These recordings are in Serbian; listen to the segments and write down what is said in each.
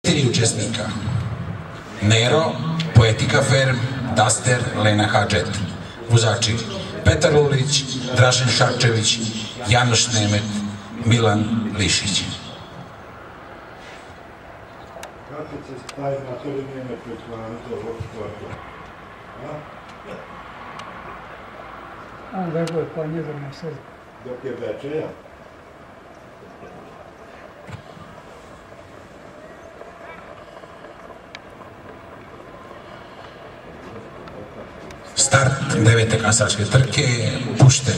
4 učesnika. Nero, Poetika Ferm, Daster, Lena Hadžet. Vozači Petar Lulić, Dražen Šarčević, Janoš Nemet, Milan Lišić. Kako će taj motor ime pretvarati ovog sporta? Verbo je planiran na sezon. Dok je večeja? Start 9. kasačke trke je pušten.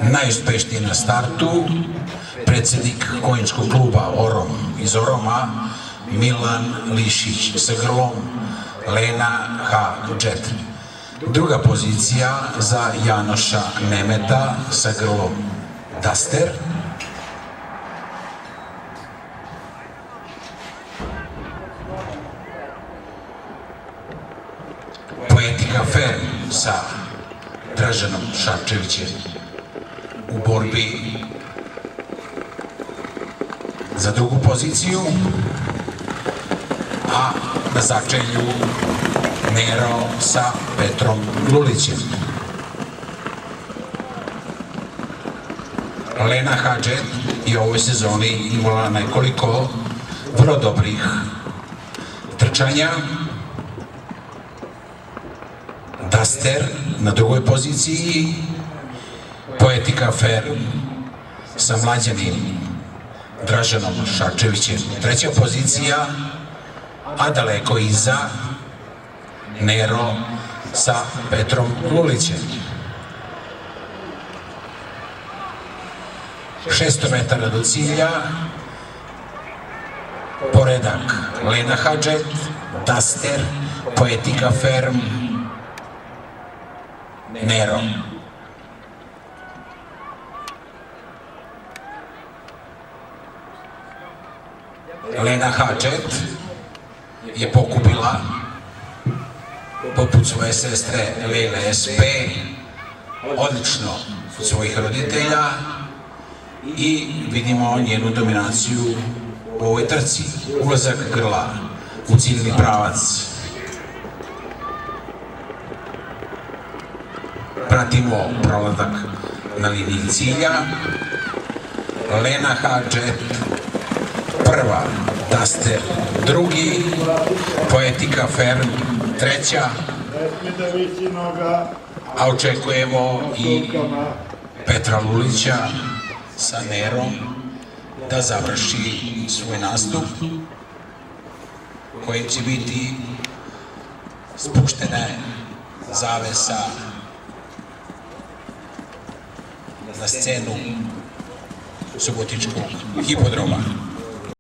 Najuspešniji na startu predsjednik konjičkog kluba Orom iz Oroma Milan Lišić sa grlom Lena Hadžet. Druga pozicija za Janoša Nemeta sa grlom Daster. Poetika Ferm sa Draženom Šarčevićem u borbi za drugu poziciju, a na začelju Nero sa Petrom Lulićem. Lena Hadžet je u ovoj sezoni imala nekoliko vrlo dobrih trčanja. Daster na drugoj poziciji, Poetika Ferm sa mlađanim Draženom Šarčevićem. Treća pozicija, a daleko iza Nero sa Petrom Lulićem. 600 metara do cilja, poredak Lena Hadžet, Daster, Poetika Ferm, Nero. Lena Hadžet je pokupila poput svoje sestre Lele SP odlično od svojih roditelja i vidimo njenu dominaciju u ovoj trci. Ulazak grla u ciljni pravac. Pratimo prolazak na liniji cilja. Lena Hadžet prva, Daster drugi, Poetika Ferm treća, a očekujemo i Petra Lulića sa Nerom da završi svoj nastup kojim će biti spuštena zavesa na scenu Subotičkog hipodroma.